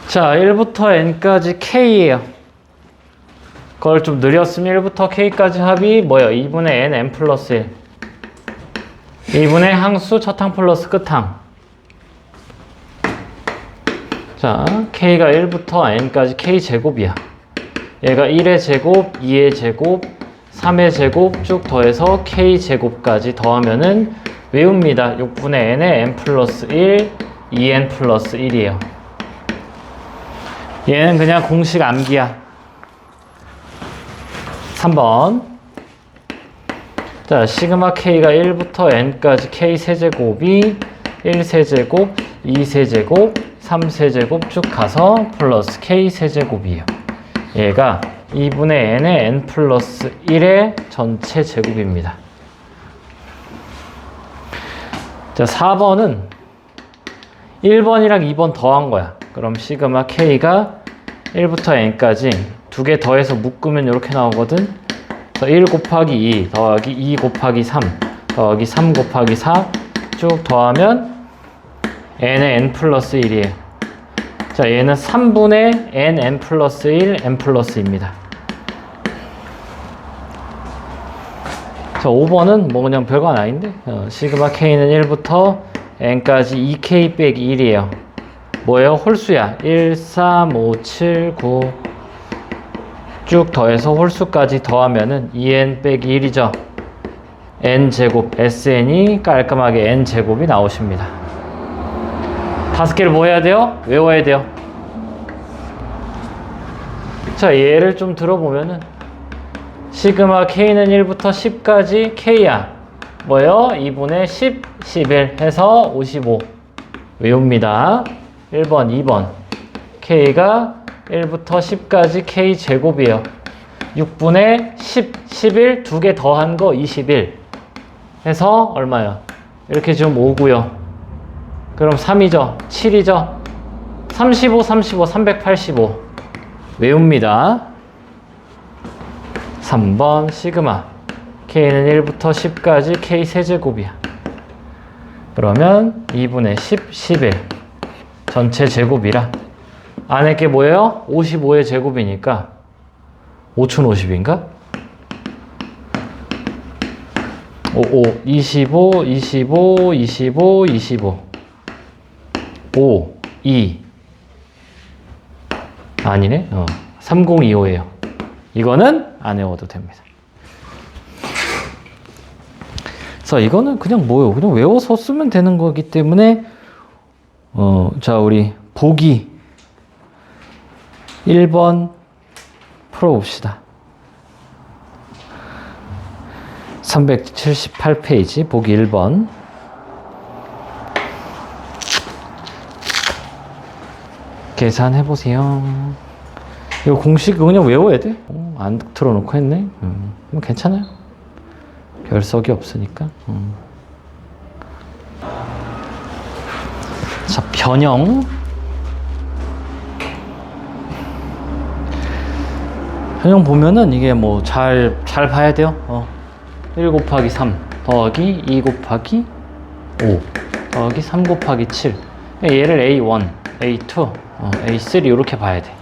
자, 1부터 n까지 k예요. 그걸 좀 느렸으면 1부터 k까지 합이 뭐예요? 2분의 n 플러스 1. 2분의 항수 첫항 플러스 끝항. 자, k가 1부터 n까지 k제곱이야. 얘가 1의 제곱, 2의 제곱, 3의 제곱 쭉 더해서 k제곱까지 더하면은 외웁니다. 6분의 n에 n 플러스 1, 2n 플러스 1이에요. 얘는 그냥 공식 암기야. 3번. 자, 시그마 k가 1부터 n까지 k 세제곱이 1세제곱, 2세제곱, 3세제곱 쭉 가서 플러스 k 세제곱이에요. 얘가 2분의 n의 n 플러스 1의 전체 제곱입니다. 자, 4번은 1번이랑 2번 더한 거야. 그럼 시그마 k가 1부터 n까지 두 개 더해서 묶으면 이렇게 나오거든. 1 곱하기 2 더하기 2 곱하기 3 더하기 3 곱하기 4 쭉 더하면 n의 n 플러스 1이에요. 자, 얘는 3분의 n 플러스 1 n 플러스입니다. 자, 5번은 뭐 그냥 별거 아닌데 시그마 k는 1부터 n까지 2k 빼기 1이에요. 뭐예요? 홀수야. 1, 3, 5, 7, 9 쭉 더해서 홀수까지 더하면은 2n 빼기 1이죠. n제곱, sn이 깔끔하게 n제곱이 나오십니다. 5개를 뭐 해야 돼요? 외워야 돼요. 자, 얘를 좀 들어보면은 시그마 k는 1부터 10까지 k야. 뭐예요? 2분의 10, 11 해서 55 외웁니다. 1번, 2번 k가 1부터 10까지 k제곱이에요. 6분의 10, 11 두 개 더한 거 21 해서 얼마요? 이렇게 지금 5고요. 그럼 3이죠. 7이죠. 35, 35, 385 외웁니다. 3번 시그마 k는 1부터 10까지 k 세제곱이야. 그러면 2분의 10, 11 전체 제곱이라 안에 게 뭐예요? 55의 제곱이니까 5050인가? 25, 25, 25, 25 5, 2 아니네? 3025예요. 이거는 안 외워도 됩니다. 그래서 이거는 그냥 뭐예요? 그냥 외워서 쓰면 되는 거기 때문에 자, 우리 보기 1번 풀어봅시다. 378페이지 보기 1번. 계산해보세요. 이거 공식 그냥 외워야 돼? 안 틀어놓고 했네? 뭐 괜찮아요. 별석이 없으니까. 자, 변형. 변형 보면은 이게 뭐 잘 봐야 돼요. 1 곱하기 3 더하기 2 곱하기 5 더하기 3 곱하기 7. 얘를 A1, A2, A3 이렇게 봐야 돼.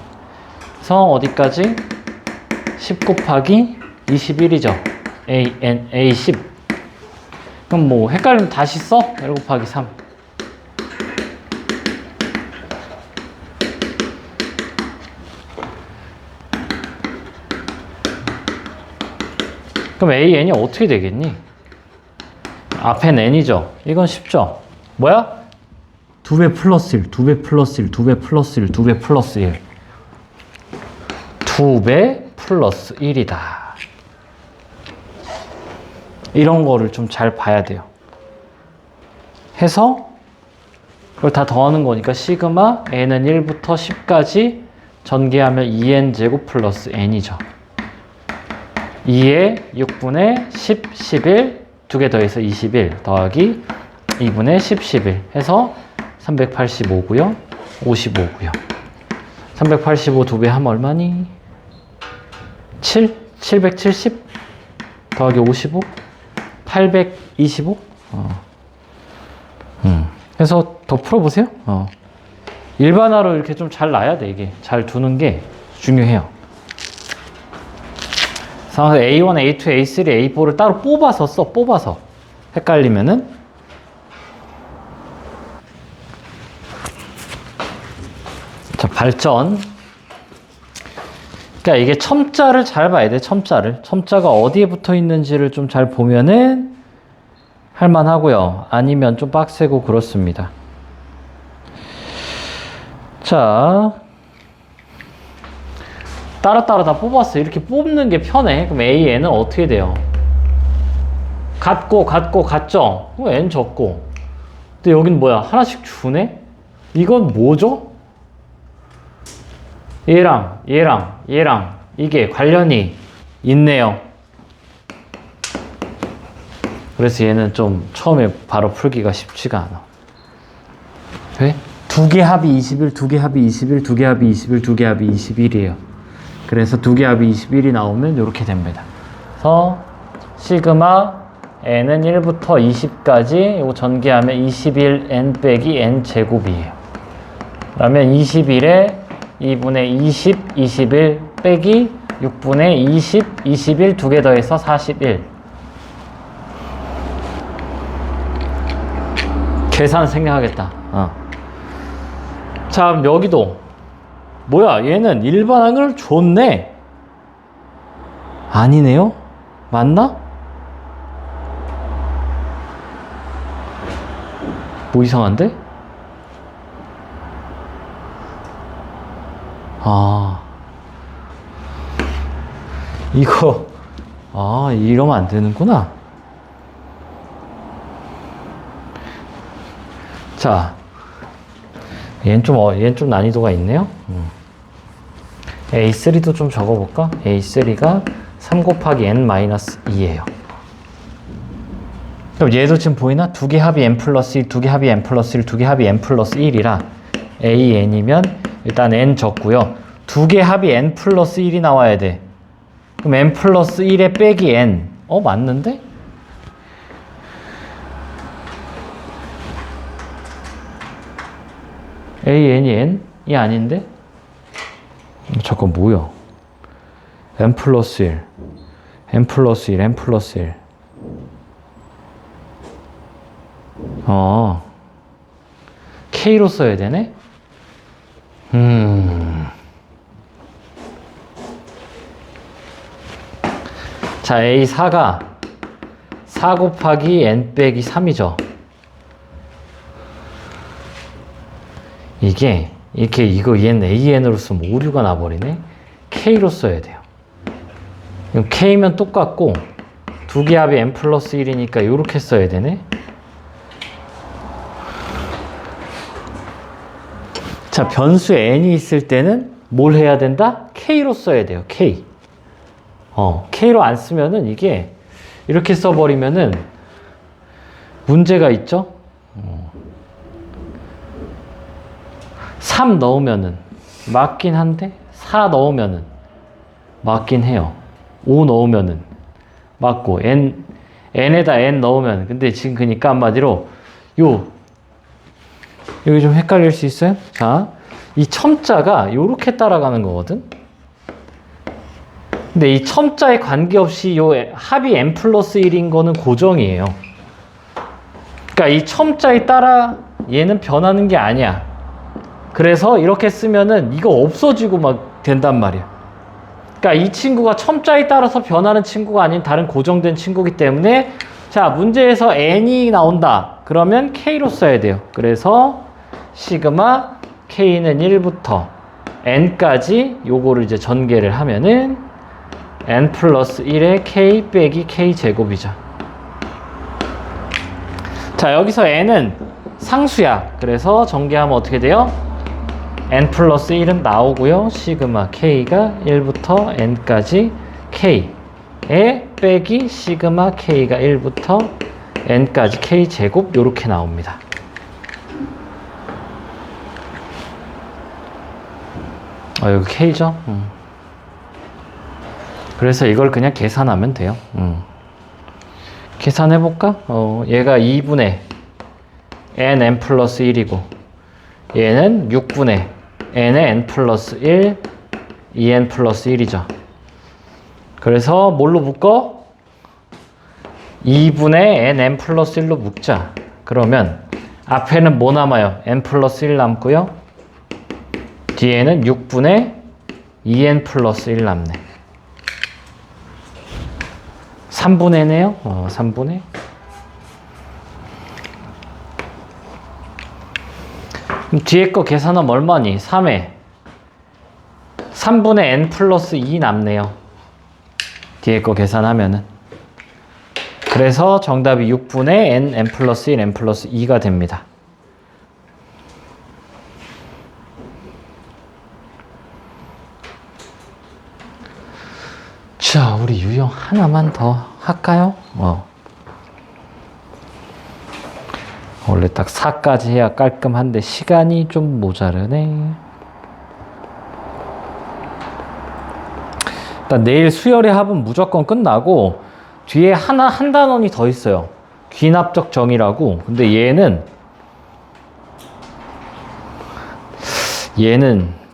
그래서 어디까지? 10 곱하기 21이죠. A10. 그럼 뭐 헷갈리면 다시 써. 1 곱하기 3. 그럼 AN이 어떻게 되겠니? 앞엔 N이죠. 이건 쉽죠. 뭐야? 2배 플러스 1, 2배 플러스 1, 2배 플러스 1, 2배 플러스 1. 2배 플러스 1이다. 이런 거를 좀 잘 봐야 돼요. 해서 그걸 다 더하는 거니까 시그마 n은 1부터 10까지 전개하면 2n 제곱 플러스 n이죠. 2에 6분의 10, 11 두 개 더해서 21 더하기 2분의 10, 11 해서 385고요. 55고요. 385 두 배 하면 얼마니? 7? 770 더하기 55 825 그래서 더 풀어보세요. 일반화로 이렇게 좀 잘 놔야 돼. 이게 잘 두는 게 중요해요. 그래서 A1, A2, A3, A4를 따로 뽑아서 써. 뽑아서 헷갈리면은 자, 발전. 그러니까 이게 첨자를 잘 봐야 돼. 첨자가 어디에 붙어 있는지를 좀 잘 보면은 할만하고요. 아니면 좀 빡세고 그렇습니다. 자, 따로따로 다 뽑았어요. 이렇게 뽑는 게 편해. 그럼 AN은 어떻게 돼요? 같죠? 그럼 N 적고. 근데 여긴 뭐야? 하나씩 주네? 이건 뭐죠? 얘랑 이게 관련이 있네요. 그래서 얘는 좀 처음에 바로 풀기가 쉽지가 않아. 왜? 두 개 합이 21, 두 개 합이 21, 두 개 합이 21, 두 개 합이 21이에요. 그래서 두 개 합이 21이 나오면 이렇게 됩니다. 그래서 시그마 n은 1부터 20까지 이거 전개하면 21n 빼기 n 제곱이에요. 그러면 21에 2분의 20, 21 빼기 6분의 20, 21 두 개 더해서 41. 계산 생략하겠다. 자, 여기도 뭐야? 얘는 일반항을 줬네. 아니네요? 맞나? 뭐 이상한데? 이거 이러면 안 되는구나. 자, 얘는 좀 난이도가 있네요. A3도 좀 적어볼까? A3가 3 곱하기 n-2예요. 그럼 얘도 지금 보이나? 두 개 합이 n 플러스 1, 두 개 합이 n 플러스 1, 두 개 합이 n 플러스 1이라 AN이면 일단 n 적고요. 두 개 합이 n 플러스 1이 나와야 돼. 그럼 n 플러스 1에 빼기 n. 맞는데? AN이 N이 아닌데? 잠깐 뭐야? N 플러스 1, N 플러스 1, N 플러스 1. K로 써야 되네? 자, A4가 4 곱하기 N 빼기 3이죠. 이게 이렇게 이거 얘는 AN으로 쓰면 오류가 나버리네. K로 써야 돼요. K면 똑같고 두 개 합이 N 플러스 1이니까 이렇게 써야 되네. 자, 변수에 N이 있을 때는 뭘 해야 된다? K로 써야 돼요. K. K로 안 쓰면은 이게 이렇게 써버리면은 문제가 있죠? 3 넣으면은 맞긴 한데 4 넣으면은 맞긴 해요. 5 넣으면은 맞고 N에다 N 넣으면 근데 지금 그니까 한마디로 여기 좀 헷갈릴 수 있어요? 자, 이 첨자가 요렇게 따라가는 거거든? 근데 이 첨자에 관계없이 요 합이 n 플러스 1인 거는 고정이에요. 그러니까 이 첨자에 따라 얘는 변하는 게 아니야. 그래서 이렇게 쓰면은 이거 없어지고 막 된단 말이야. 그러니까 이 친구가 첨자에 따라서 변하는 친구가 아닌 다른 고정된 친구이기 때문에 자, 문제에서 n이 나온다. 그러면 k로 써야 돼요. 그래서 시그마 k는 1부터 n까지 요거를 이제 전개를 하면은 n 플러스 1의 k 빼기 k 제곱이죠. 자, 여기서 n은 상수야. 그래서 전개하면 어떻게 돼요? n 플러스 1은 나오고요. 시그마 k가 1부터 n까지 k에 빼기 시그마 k가 1부터 n까지 k 제곱 요렇게 나옵니다. 여기 k죠? 그래서 이걸 그냥 계산하면 돼요. 계산해볼까? 얘가 2분의 n 플러스 1이고 얘는 6분의 n의 n 플러스 1 2n 플러스 1이죠. 그래서 뭘로 묶어? 2분의 n 플러스 1로 묶자. 그러면 앞에는 뭐 남아요? n 플러스 1 남고요. 뒤에는 6분의 2n 플러스 1 남네. 3분의네요. 3분의. 그럼 뒤에 거 계산하면 얼마니? 3에 3분의 n 플러스 2 남네요. 뒤에 거 계산하면은. 그래서 정답이 6분의 n 플러스 1, n 플러스 2가 됩니다. 자, 우리 유형 하나만 더 할까요? 원래 딱 4까지 해야 깔끔한데 시간이 좀 모자르네. 일단 내일 수열의 합은 무조건 끝나고 뒤에 한 단원이 더 있어요. 귀납적 정의라고. 근데 얘는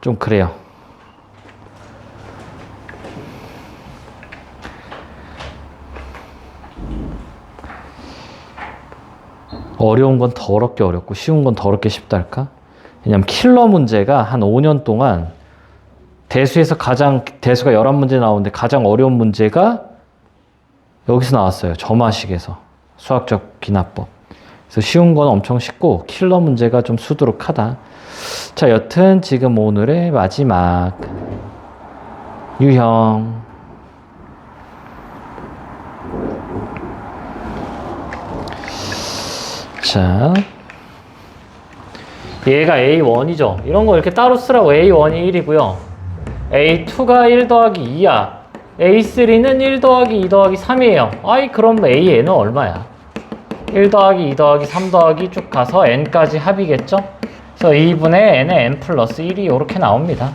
좀 그래요. 어려운 건 더럽게 어렵고 쉬운 건 더럽게 쉽달까? 왜냐면 킬러 문제가 한 5년 동안 대수에서 대수가 11문제 나오는데 가장 어려운 문제가 여기서 나왔어요. 점화식에서. 수학적 귀납법. 그래서 쉬운 건 엄청 쉽고 킬러 문제가 좀 수두룩하다. 자, 여튼 지금 오늘의 마지막 유형. 자, 얘가 A1이죠. 이런 거 이렇게 따로 쓰라고. A1이 1이고요. A2가 1 더하기 2야. A3는 1 더하기 2 더하기 3이에요. 그럼 AN은 얼마야? 1 더하기 2 더하기 3 더하기 쭉 가서 n까지 합이겠죠? 그래서 2분의 n의 n 플러스 1이 이렇게 나옵니다.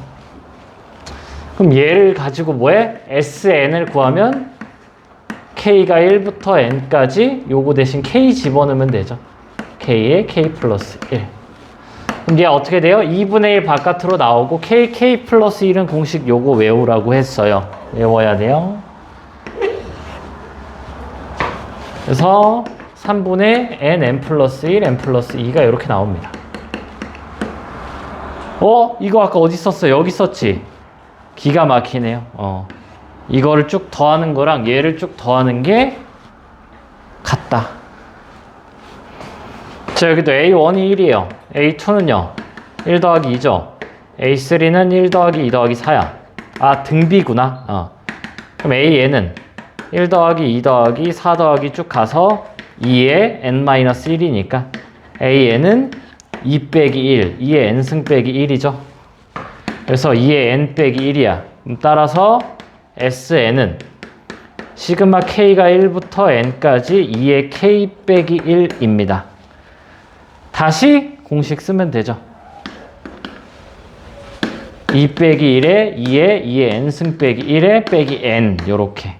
그럼 얘를 가지고 뭐해? SN을 구하면 K가 1부터 n까지 요거 대신 K 집어넣으면 되죠. K에 K 플러스 1. 그럼 얘 어떻게 돼요? 2분의 1 바깥으로 나오고 k 플러스 1은 공식 요거 외우라고 했어요. 외워야 돼요. 그래서 3분의 n 플러스 1, n 플러스 2가 이렇게 나옵니다. 이거 아까 어디 썼어요? 여기 썼지? 기가 막히네요. 이거를 쭉 더하는 거랑 얘를 쭉 더하는 게 같다. 자, 여기도 A1이 1이에요. A2는요? 1 더하기 2죠? A3는 1 더하기 2 더하기 4야. 아, 등비구나. 그럼 AN은 1 더하기 2 더하기 4 더하기 쭉 가서 2에 n-1이니까 AN은 2 빼기 1, 2의 n승 빼기 1이죠. 그래서 2의 n 빼기 1이야. 따라서 SN은 시그마 K가 1부터 N까지 2의 K 빼기 1입니다. 다시 공식 쓰면 되죠. 2 빼기 1에 2의 N승 빼기 1에 빼기 N 요렇게.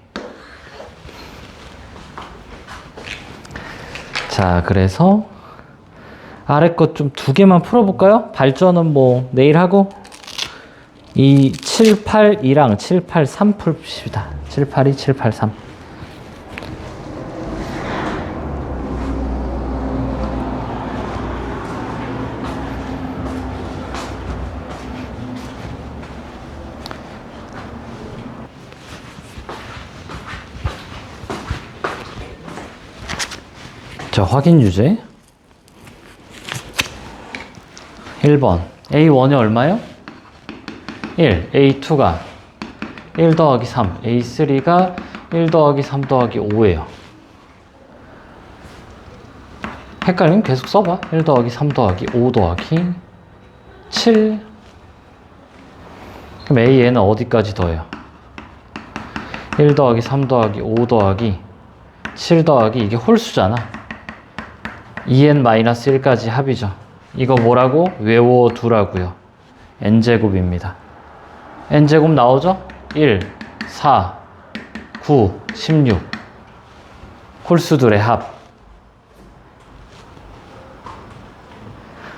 자, 그래서 아래 것 좀 두 개만 풀어볼까요? 발전은 뭐 내일 하고 이 782랑 783 풉시다. 782, 783. 자, 확인 유제 1번 A1이 얼마요? 1, A2가 1 더하기 3, A3가 1 더하기 3 더하기 5예요. 헷갈리면 계속 써봐. 1 더하기 3 더하기 5 더하기 7. 그럼 A에는 어디까지 더해요? 1 더하기 3 더하기 5 더하기 7 더하기 이게 홀수잖아. 2n-1까지 합이죠. 이거 뭐라고? 외워두라고요. n제곱입니다. n제곱 나오죠? 1, 4, 9, 16 홀수들의 합.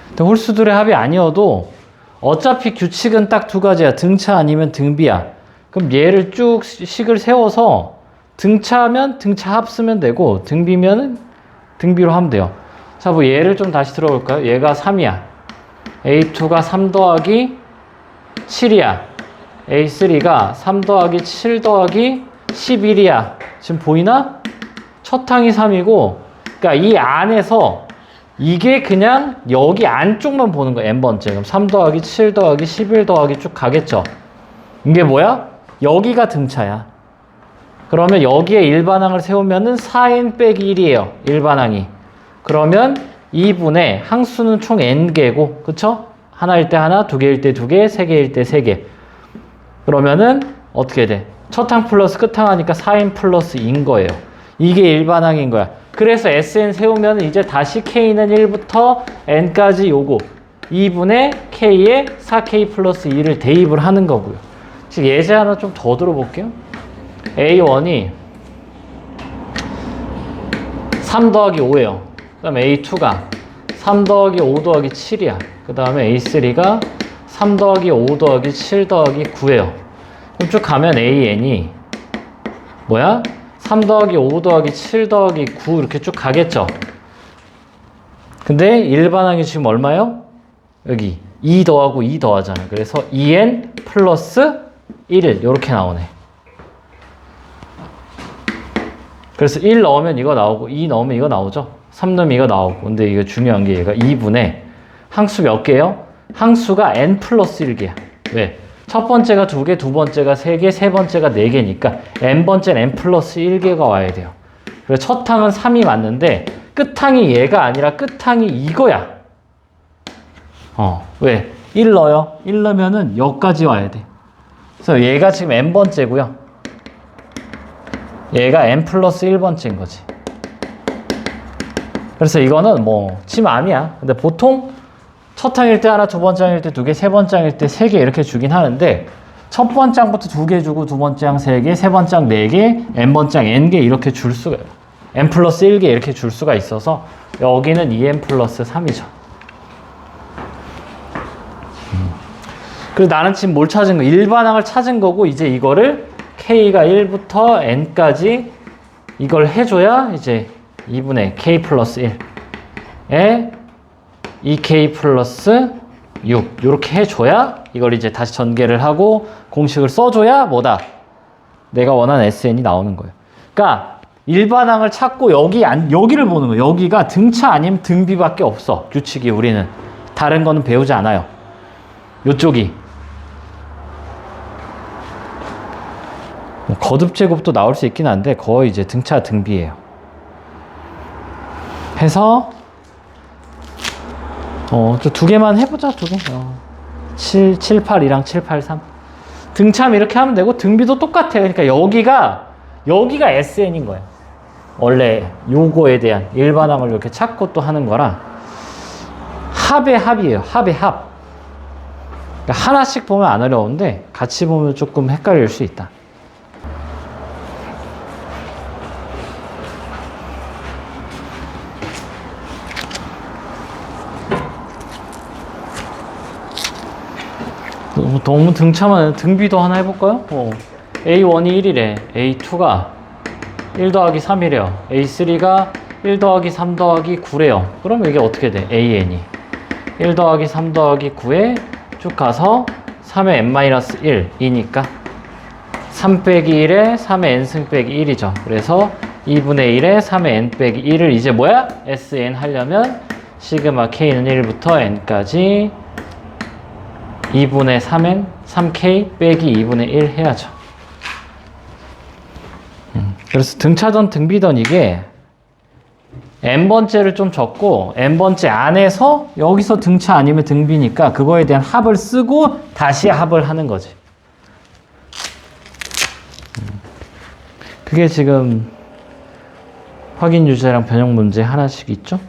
근데 홀수들의 합이 아니어도 어차피 규칙은 딱 두 가지야. 등차 아니면 등비야. 그럼 얘를 쭉 식을 세워서 등차면 등차 합 쓰면 되고 등비면 등비로 하면 돼요. 자, 뭐 얘를 좀 다시 들어볼까요? 얘가 3이야. A2가 3 더하기 7이야. A3가 3 더하기 7 더하기 11이야. 지금 보이나? 첫 항이 3이고, 그러니까 이 안에서 이게 그냥 여기 안쪽만 보는 거야. n번째. 그럼 3 더하기 7 더하기 11 더하기 쭉 가겠죠. 이게 뭐야? 여기가 등차야. 그러면 여기에 일반항을 세우면은 4n 빼기 1이에요. 일반항이. 그러면 2분의 항수는 총 n개고, 그쵸? 하나일 때 하나, 두 개일 때 두 개, 세 개일 때 세 개. 그러면은 어떻게 돼? 첫 항 플러스 끝 항 하니까 4n 플러스 2인 거예요. 이게 일반항인 거야. 그래서 SN 세우면 이제 다시 K는 1부터 N까지 요거 2분의 K에 4K 플러스 2를 대입을 하는 거고요. 지금 예제 하나 좀 더 들어볼게요. A1이 3 더하기 5예요. 그 다음에 A2가 3 더하기 5 더하기 7이야. 그 다음에 A3가 3 더하기 5 더하기 7 더하기 9예요. 그럼 쭉 가면 AN이 뭐야? 3 더하기 5 더하기 7 더하기 9 이렇게 쭉 가겠죠. 근데 일반항이 지금 얼마요? 여기 2 더하고 2 더하잖아. 그래서 2n 플러스 1 이렇게 나오네. 그래서 1 넣으면 이거 나오고 2 넣으면 이거 나오죠. 3 넣으면 이거 나오고. 근데 이거 중요한 게 얘가 2분의 항수 몇 개예요? 항수가 n 플러스 1개야. 왜? 첫 번째가 2개, 두 번째가 3개, 세 번째가 4개니까 n번째는 n 플러스 1개가 와야 돼요. 그래서 첫 항은 3이 맞는데 끝항이 얘가 아니라 끝항이 이거야. 왜? 1 넣어요. 1 넣으면은 여기까지 와야 돼. 그래서 얘가 지금 n번째고요. 얘가 n 플러스 1번째인 거지. 그래서 이거는 뭐 침 암이야. 근데 보통 첫 항일 때 하나, 두 번째 항일 때 두 개, 세 번째 항일 때 세 개 이렇게 주긴 하는데 첫 번째 항부터 두 개 주고 두 번째 항 세 개, 세 번째 항 네 개, n번째 항 n개 이렇게 줄 수가 n 플러스 1개 이렇게 줄 수가 있어서 여기는 2n 플러스 3이죠. 그리고 나는 지금 뭘 찾은 거? 일반항을 찾은 거고, 이제 이거를 K가 1부터 N까지 이걸 해줘야 이제 2분의 K 플러스 1에 2K 플러스 6 이렇게 해줘야 이걸 이제 다시 전개를 하고 공식을 써줘야 뭐다? 내가 원하는 SN이 나오는 거예요. 그러니까 일반항을 찾고 여기를 보는 거예요. 여기가 등차 아니면 등비밖에 없어. 규칙이 우리는. 다른 거는 배우지 않아요. 요쪽이. 거듭 제곱도 나올 수 있긴 한데 거의 이제 등차 등비예요. 해서 저 두 개만 해보자. 두 개. 782랑 783. 등참 이렇게 하면 되고 등비도 똑같아요. 그러니까 여기가 SN인 거예요. 원래 요거에 대한 일반항을 이렇게 찾고 또 하는 거라 합의 합이에요. 합의 합. 그러니까 하나씩 보면 안 어려운데 같이 보면 조금 헷갈릴 수 있다. 너무 등차만 등비도 하나 해볼까요? A1이 1이래. A2가 1 더하기 3이래요. A3가 1 더하기 3 더하기 9래요. 그럼 이게 어떻게 돼? AN이 1 더하기 3 더하기 9에 쭉 가서 3의 n-1이니까 3 빼기 1에 3의 n승 빼기 1이죠. 그래서 2분의 1에 3의 n 빼기 1을 이제 뭐야? SN 하려면 시그마 K는 1부터 N까지 2분의 3n, 3K 빼기 2분의 1 해야죠. 그래서 등차던 등비던 이게 n번째를 좀 적고 n번째 안에서 여기서 등차 아니면 등비니까 그거에 대한 합을 쓰고 다시 합을 하는 거지. 그게 지금 확인 유제랑 변형 문제 하나씩 있죠?